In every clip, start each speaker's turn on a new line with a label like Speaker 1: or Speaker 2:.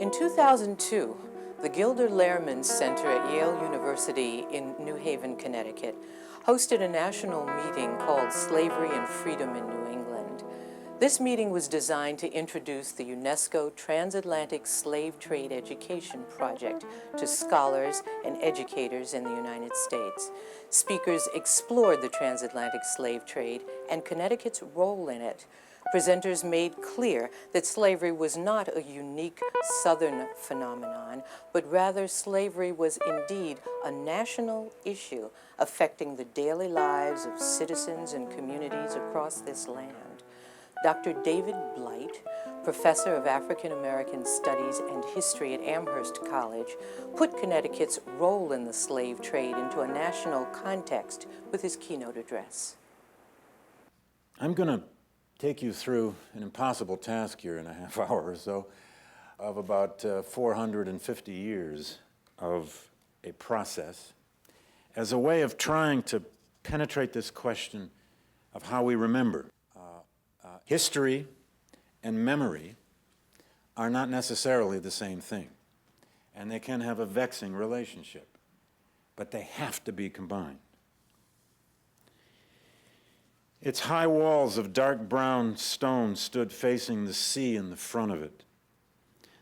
Speaker 1: In 2002, the Gilder Lehrman Center at Yale University in New Haven, Connecticut, hosted a national meeting called Slavery and Freedom in New England. This meeting was designed to introduce the UNESCO Transatlantic Slave Trade Education Project to scholars and educators in the United States. Speakers explored the transatlantic slave trade and Connecticut's role in it. Presenters made clear that slavery was not a unique Southern phenomenon, but rather slavery was indeed a national issue affecting the daily lives of citizens and communities across this land. Dr. David Blight, professor of African American Studies and History at Amherst College, put Connecticut's role in the slave trade into a national context with his keynote address.
Speaker 2: I'm going to take you through an impossible task here in a half hour or so of about 450 years of a process as a way of trying to penetrate this question of how we remember. History and memory are not necessarily the same thing, and they can have a vexing relationship, but they have to be combined. Its high walls of dark brown stone stood facing the sea in the front of it.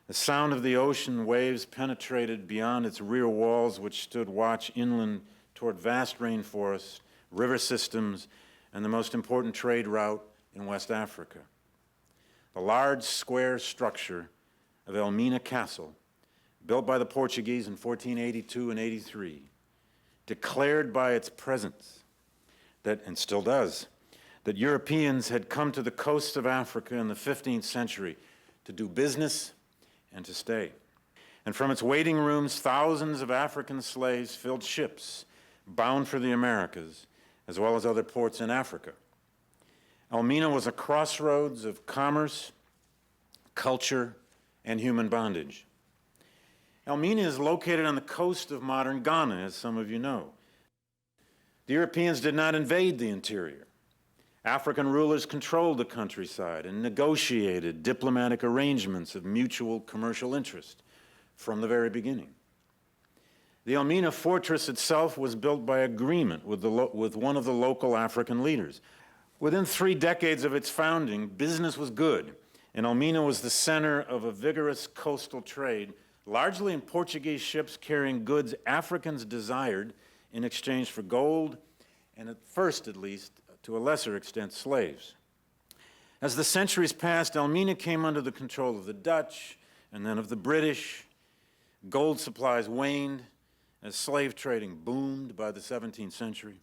Speaker 2: The sound of the ocean waves penetrated beyond its rear walls, which stood watch inland toward vast rainforests, river systems, and the most important trade route in West Africa. The large square structure of Elmina Castle, built by the Portuguese in 1482 and 83, declared by its presence that, and still does, that Europeans had come to the coasts of Africa in the 15th century to do business and to stay. And from its waiting rooms, thousands of African slaves filled ships bound for the Americas, as well as other ports in Africa. Elmina was a crossroads of commerce, culture, and human bondage. Elmina is located on the coast of modern Ghana, as some of you know. The Europeans did not invade the interior. African rulers controlled the countryside and negotiated diplomatic arrangements of mutual commercial interest from the very beginning. The Elmina fortress itself was built by agreement with one of the local African leaders. Within 3 decades of its founding, business was good, and Elmina was the center of a vigorous coastal trade, largely in Portuguese ships carrying goods Africans desired in exchange for gold, and at first, at least, to a lesser extent, slaves. As the centuries passed, Elmina came under the control of the Dutch and then of the British. Gold supplies waned as slave trading boomed by the 17th century.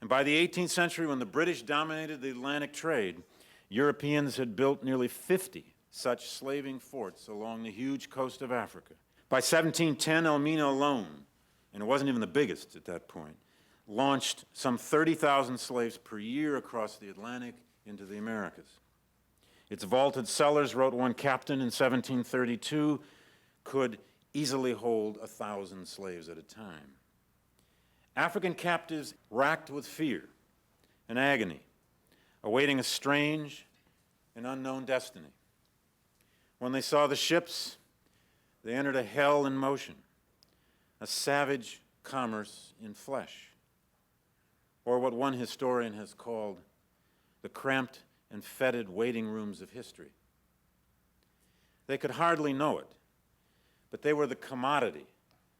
Speaker 2: And by the 18th century, when the British dominated the Atlantic trade, Europeans had built nearly 50 such slaving forts along the huge coast of Africa. By 1710, Elmina alone, and it wasn't even the biggest at that point, launched some 30,000 slaves per year across the Atlantic into the Americas. Its vaulted cellars, wrote one captain in 1732, could easily hold 1,000 slaves at a time. African captives racked with fear and agony, awaiting a strange and unknown destiny. When they saw the ships, they entered a hell in motion, a savage commerce in flesh, or what one historian has called the cramped and fetid waiting rooms of history. They could hardly know it, but they were the commodity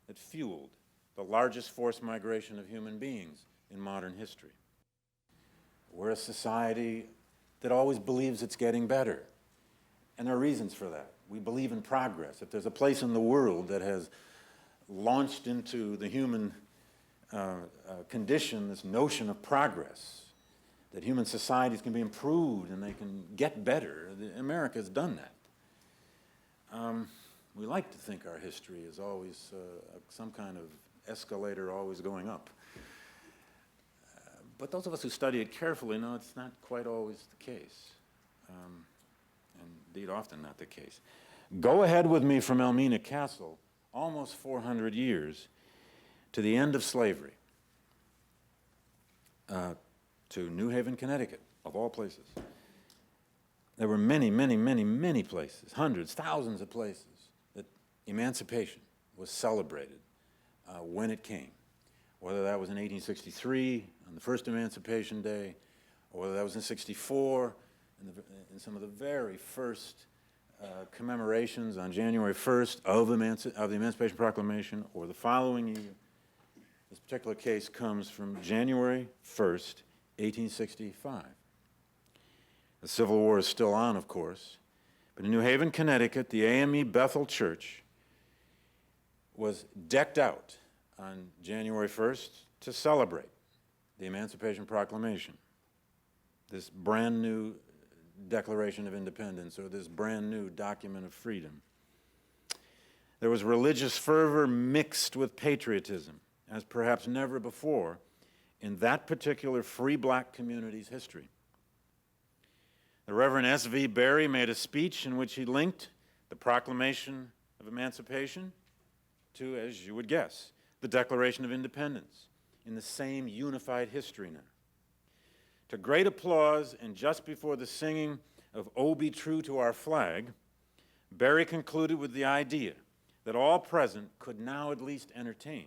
Speaker 2: that fueled the largest forced migration of human beings in modern history. We're a society that always believes it's getting better, and there are reasons for that. We believe in progress. If there's a place in the world that has launched into the human condition this notion of progress, that human societies can be improved and they can get better, America has done that. We like to think our history is always some kind of escalator always going up. But those of us who study it carefully know it's not quite always the case, and indeed often not the case. Go ahead with me from Elmina Castle, almost 400 years, to the end of slavery, to New Haven, Connecticut, of all places. There were many, many, many, many places, hundreds, thousands of places emancipation was celebrated when it came, whether that was in 1863 on the first Emancipation Day, or whether that was in 64 in some of the very first commemorations on January 1st of the Emancipation Proclamation, or the following year. This particular case comes from January 1st, 1865. The Civil War is still on, of course, but in New Haven, Connecticut, the AME Bethel Church was decked out on January 1st to celebrate the Emancipation Proclamation, this brand new Declaration of Independence, or this brand new document of freedom. There was religious fervor mixed with patriotism, as perhaps never before in that particular free black community's history. The Reverend S.V. Berry made a speech in which he linked the Proclamation of Emancipation to, as you would guess, the Declaration of Independence in the same unified history now. To great applause, and just before the singing of "Oh, Be True to Our Flag," Berry concluded with the idea that all present could now at least entertain.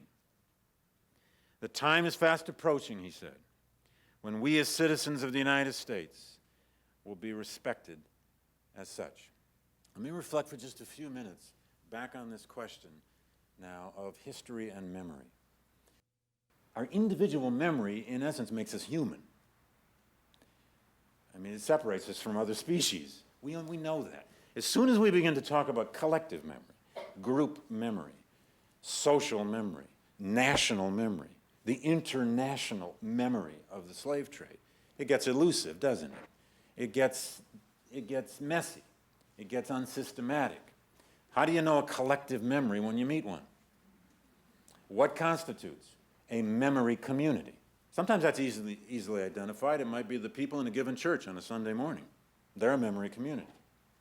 Speaker 2: "The time is fast approaching," he said, "when we as citizens of the United States will be respected as such." Let me reflect for just a few minutes back on this question now of history and memory. Our individual memory, in essence, makes us human. I mean, it separates us from other species. We know that. As soon as we begin to talk about collective memory, group memory, social memory, national memory, the international memory of the slave trade, it gets elusive, doesn't it? It gets messy. It gets unsystematic. How do you know a collective memory when you meet one? What constitutes a memory community? Sometimes that's easily identified. It might be the people in a given church on a Sunday morning. They're a memory community.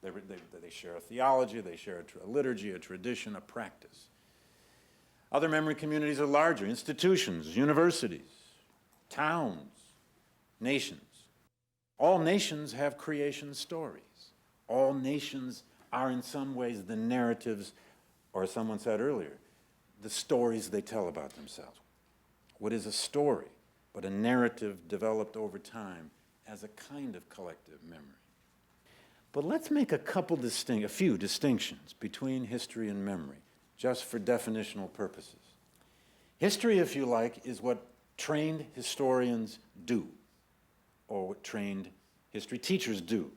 Speaker 2: They share a theology, they share a liturgy, a tradition, a practice. Other memory communities are larger: institutions, universities, towns, nations. All nations have creation stories. All nations are in some ways the narratives, or as someone said earlier, the stories they tell about themselves. What is a story but a narrative developed over time as a kind of collective memory? But let's make a few distinctions between history and memory, just for definitional purposes. History, if you like, is what trained historians do, or what trained history teachers do.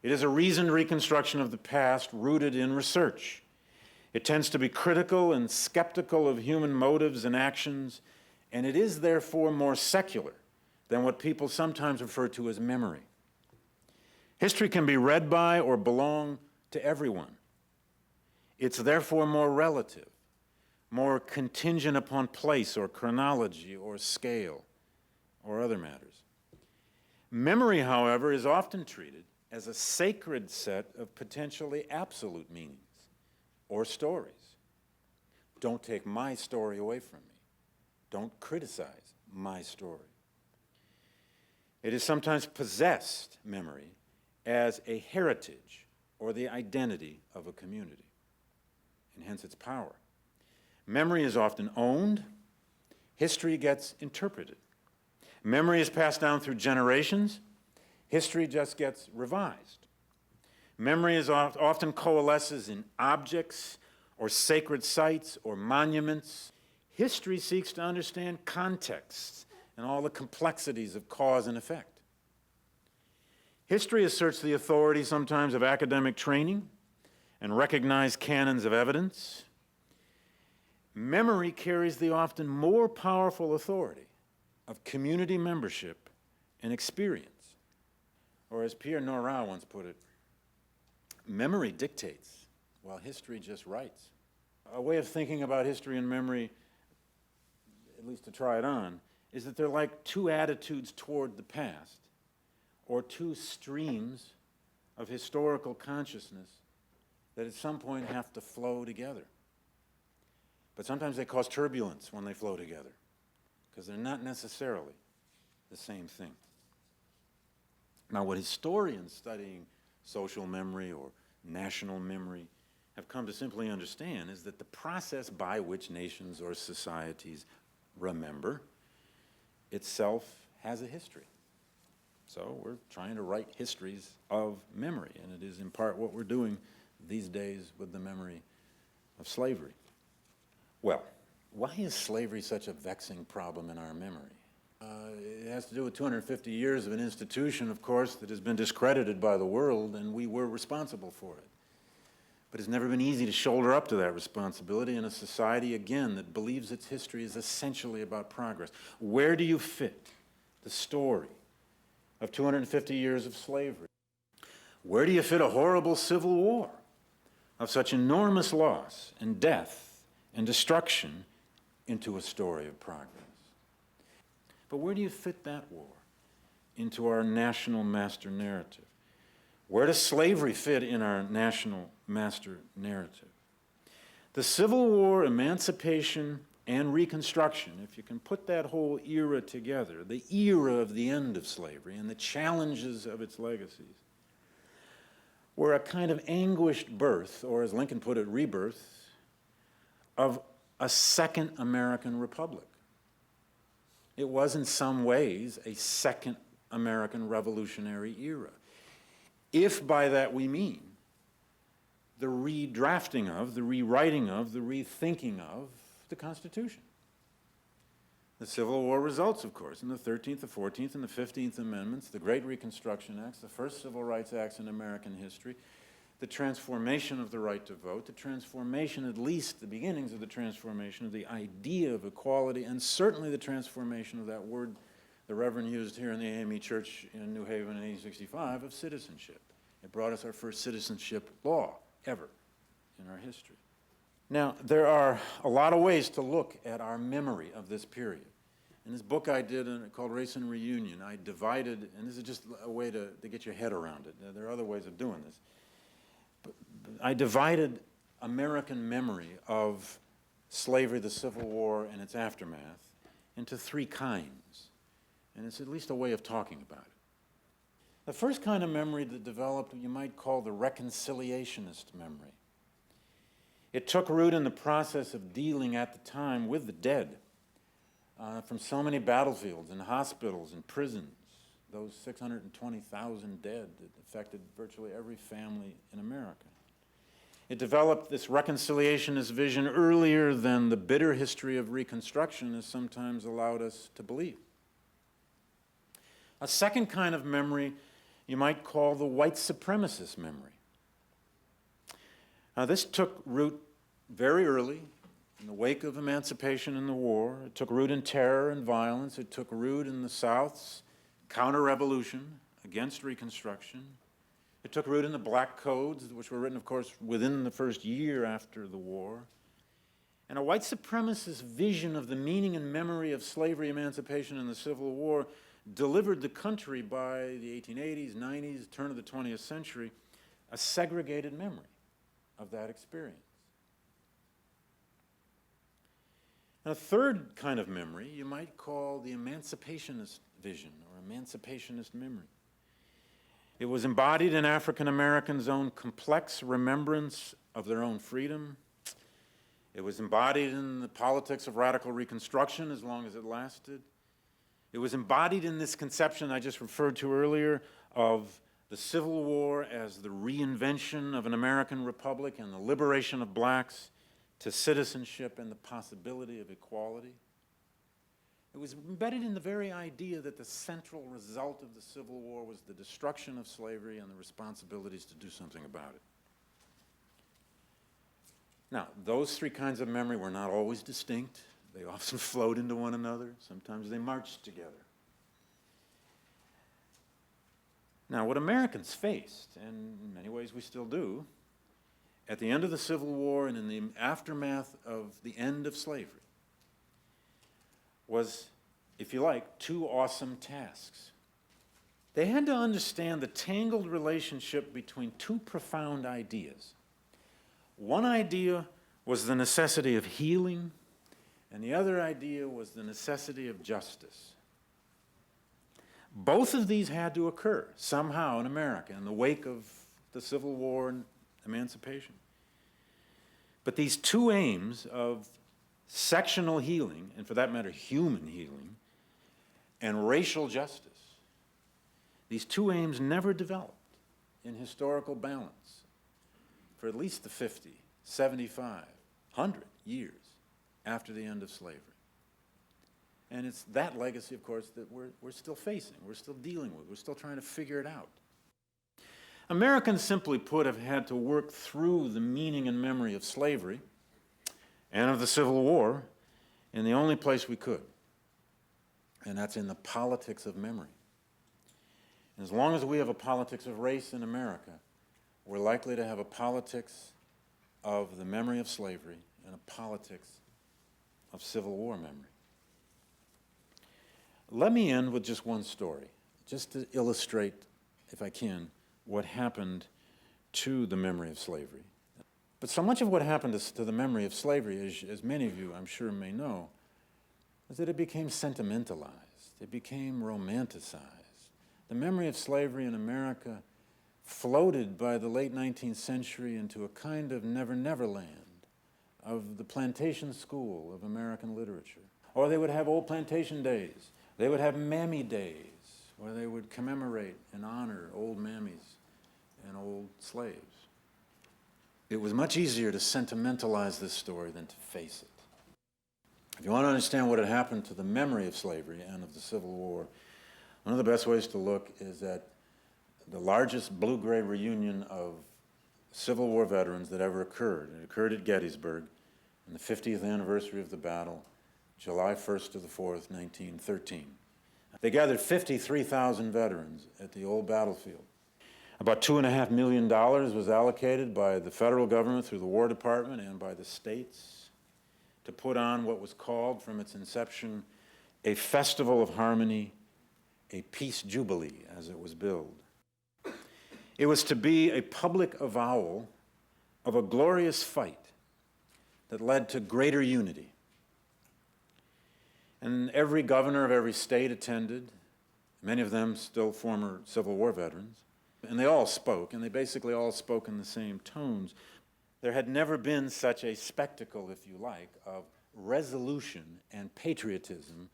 Speaker 2: It is a reasoned reconstruction of the past rooted in research. It tends to be critical and skeptical of human motives and actions, and it is therefore more secular than what people sometimes refer to as memory. History can be read by or belong to everyone. It's therefore more relative, more contingent upon place or chronology or scale or other matters. Memory, however, is often treated as a sacred set of potentially absolute meanings or stories. Don't take my story away from me. Don't criticize my story. It is sometimes possessed, memory, as a heritage or the identity of a community, and hence its power. Memory is often owned. History gets interpreted. Memory is passed down through generations. History just gets revised. Memory is often coalesces in objects or sacred sites or monuments. History seeks to understand contexts and all the complexities of cause and effect. History asserts the authority sometimes of academic training and recognized canons of evidence. Memory carries the often more powerful authority of community membership and experience. Or as Pierre Nora once put it, memory dictates while history just writes. A way of thinking about history and memory, at least to try it on, is that they're like two attitudes toward the past, or two streams of historical consciousness that at some point have to flow together. But sometimes they cause turbulence when they flow together, because they're not necessarily the same thing. Now, what historians studying social memory or national memory have come to simply understand is that the process by which nations or societies remember itself has a history. So we're trying to write histories of memory, and it is in part what we're doing these days with the memory of slavery. Well, why is slavery such a vexing problem in our memory? It has to do with 250 years of an institution, of course, that has been discredited by the world, and we were responsible for it. But it's never been easy to shoulder up to that responsibility in a society, again, that believes its history is essentially about progress. Where do you fit the story of 250 years of slavery? Where do you fit a horrible civil war of such enormous loss and death and destruction into a story of progress? But where do you fit that war into our national master narrative? Where does slavery fit in our national master narrative? The Civil War, Emancipation, and Reconstruction, if you can put that whole era together, the era of the end of slavery and the challenges of its legacies, were a kind of anguished birth, or as Lincoln put it, rebirth, of a second American republic. It was in some ways a second American revolutionary era. If by that we mean the redrafting of, the rewriting of, the rethinking of the Constitution. The Civil War results, of course, in the 13th, the 14th, and the 15th Amendments, the Great Reconstruction Acts, the first Civil Rights Acts in American history, the transformation of the right to vote, the transformation, at least the beginnings of the transformation of the idea of equality, and certainly the transformation of that word the Reverend used here in the AME Church in New Haven in 1865 of citizenship. It brought us our first citizenship law ever in our history. Now, there are a lot of ways to look at our memory of this period. In this book I did called Race and Reunion, I divided, and this is just a way to get your head around it. There are other ways of doing this. But I divided American memory of slavery, the Civil War, and its aftermath into three kinds. And it's at least a way of talking about it. The first kind of memory that developed what you might call the Reconciliationist memory. It took root in the process of dealing at the time with the dead from so many battlefields and hospitals and prisons, those 620,000 dead that affected virtually every family in America. It developed this reconciliationist vision earlier than the bitter history of Reconstruction has sometimes allowed us to believe. A second kind of memory you might call the white supremacist memory. Now, this took root very early in the wake of emancipation and the war. It took root in terror and violence. It took root in the South's counter-revolution against Reconstruction. It took root in the black codes, which were written, of course, within the first year after the war. And a white supremacist vision of the meaning and memory of slavery, emancipation, and the Civil War delivered the country by the 1880s, 90s, turn of the 20th century, a segregated memory of that experience. And a third kind of memory you might call the Emancipationist Vision or Emancipationist Memory. It was embodied in African Americans' own complex remembrance of their own freedom. It was embodied in the politics of radical Reconstruction as long as it lasted. It was embodied in this conception I just referred to earlier of the Civil War as the reinvention of an American republic and the liberation of blacks to citizenship and the possibility of equality. It was embedded in the very idea that the central result of the Civil War was the destruction of slavery and the responsibilities to do something about it. Now, those three kinds of memory were not always distinct. They often flowed into one another. Sometimes they marched together. Now, what Americans faced, and in many ways we still do, at the end of the Civil War and in the aftermath of the end of slavery, was, if you like, two awesome tasks. They had to understand the tangled relationship between two profound ideas. One idea was the necessity of healing, and the other idea was the necessity of justice. Both of these had to occur somehow in America in the wake of the Civil War and emancipation. But these two aims of sectional healing, and for that matter, human healing, and racial justice, these two aims never developed in historical balance for at least the 50, 75, 100 years after the end of slavery. And it's that legacy, of course, that we're still facing, we're still dealing with, we're still trying to figure it out. Americans, simply put, have had to work through the meaning and memory of slavery and of the Civil War in the only place we could, and that's in the politics of memory. And as long as we have a politics of race in America, we're likely to have a politics of the memory of slavery and a politics of Civil War memory. Let me end with just one story, just to illustrate, if I can, what happened to the memory of slavery. But so much of what happened to the memory of slavery, as many of you I'm sure may know, is that it became sentimentalized, it became romanticized. The memory of slavery in America floated by the late 19th century into a kind of never-never land of the plantation school of American literature. Or they would have old plantation days. They would have mammy days, where they would commemorate and honor old mammies and old slaves. It was much easier to sentimentalize this story than to face it. If you want to understand what had happened to the memory of slavery and of the Civil War, one of the best ways to look is at the largest blue-gray reunion of Civil War veterans that ever occurred. It occurred at Gettysburg on the 50th anniversary of the battle, July 1st to the 4th, 1913. They gathered 53,000 veterans at the old battlefield. About $2.5 million was allocated by the federal government through the War Department and by the states to put on what was called from its inception a festival of harmony, a peace jubilee, as it was billed. It was to be a public avowal of a glorious fight that led to greater unity. And every governor of every state attended, many of them still former Civil War veterans, and they all spoke, and they basically all spoke in the same tones. There had never been such a spectacle, if you like, of resolution and patriotism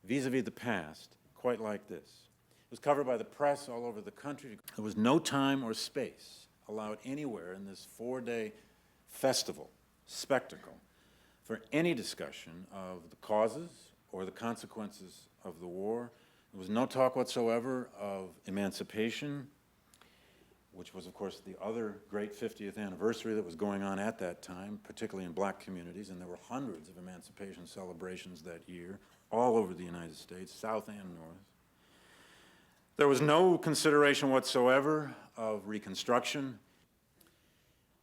Speaker 2: vis-a-vis the past, quite like this. It was covered by the press all over the country. There was no time or space allowed anywhere in this 4-day festival, spectacle, for any discussion of the causes or the consequences of the war. There was no talk whatsoever of emancipation, which was, of course, the other great 50th anniversary that was going on at that time, particularly in black communities, and there were hundreds of emancipation celebrations that year, all over the United States, South and North. There was no consideration whatsoever of Reconstruction.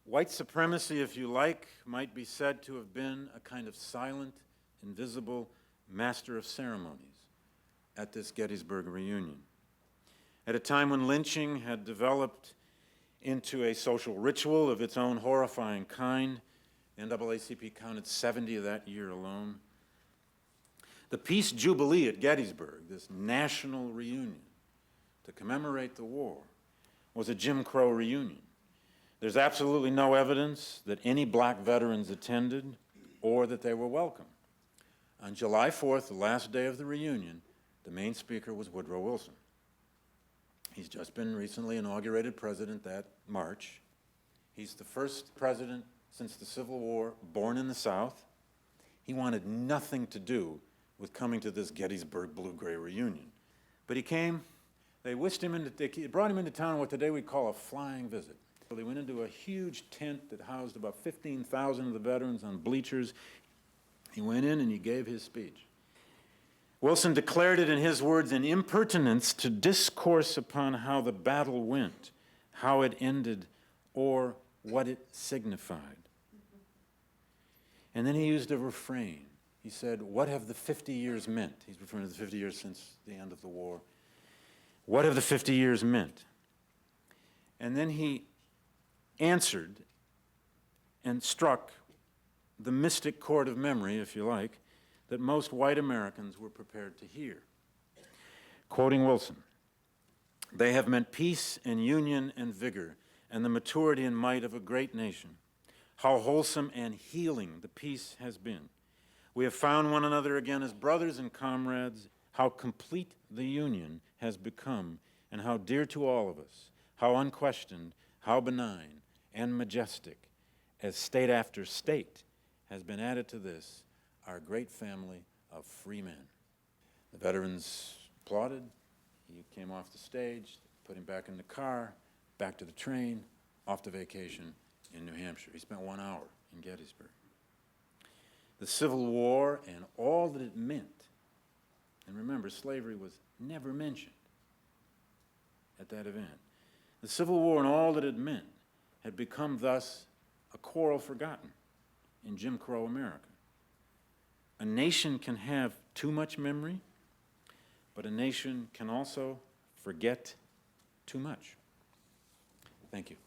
Speaker 2: White supremacy, if you like, might be said to have been a kind of silent, invisible master of ceremonies at this Gettysburg reunion. At a time when lynching had developed into a social ritual of its own horrifying kind, the NAACP counted 70 of that year alone. The Peace Jubilee at Gettysburg, this national reunion to commemorate the war, was a Jim Crow reunion. There's absolutely no evidence that any black veterans attended or that they were welcome. On July 4th, the last day of the reunion, the main speaker was Woodrow Wilson. He's just been recently inaugurated president that March. He's the first president since the Civil War born in the South. He wanted nothing to do with coming to this Gettysburg blue-gray reunion. But he came, they brought him into town on what today we call a flying visit. They went into a huge tent that housed about 15,000 of the veterans on bleachers. He went in and he gave his speech. Wilson declared it in his words an impertinence to discourse upon how the battle went, how it ended, or what it signified. And then he used a refrain. He said, "What have the 50 years meant?" He's referring to the 50 years since the end of the war. What have the 50 years meant? And then he answered and struck the mystic chord of memory, if you like, that most white Americans were prepared to hear. Quoting Wilson, "They have meant peace and union and vigor and the maturity and might of a great nation. how wholesome and healing the peace has been. We have found one another again as brothers and comrades, how complete the union has become, and how dear to all of us, how unquestioned, how benign and majestic, as state after state has been added to this, our great family of free men. The veterans applauded. He came off the stage, put him back in the car, back to the train, off to vacation in New Hampshire. He spent 1 hour in Gettysburg. The Civil War and all that it meant, and remember, slavery was never mentioned at that event. The Civil War and all that it meant had become thus a quarrel forgotten in Jim Crow America. A nation can have too much memory, but a nation can also forget too much. Thank you.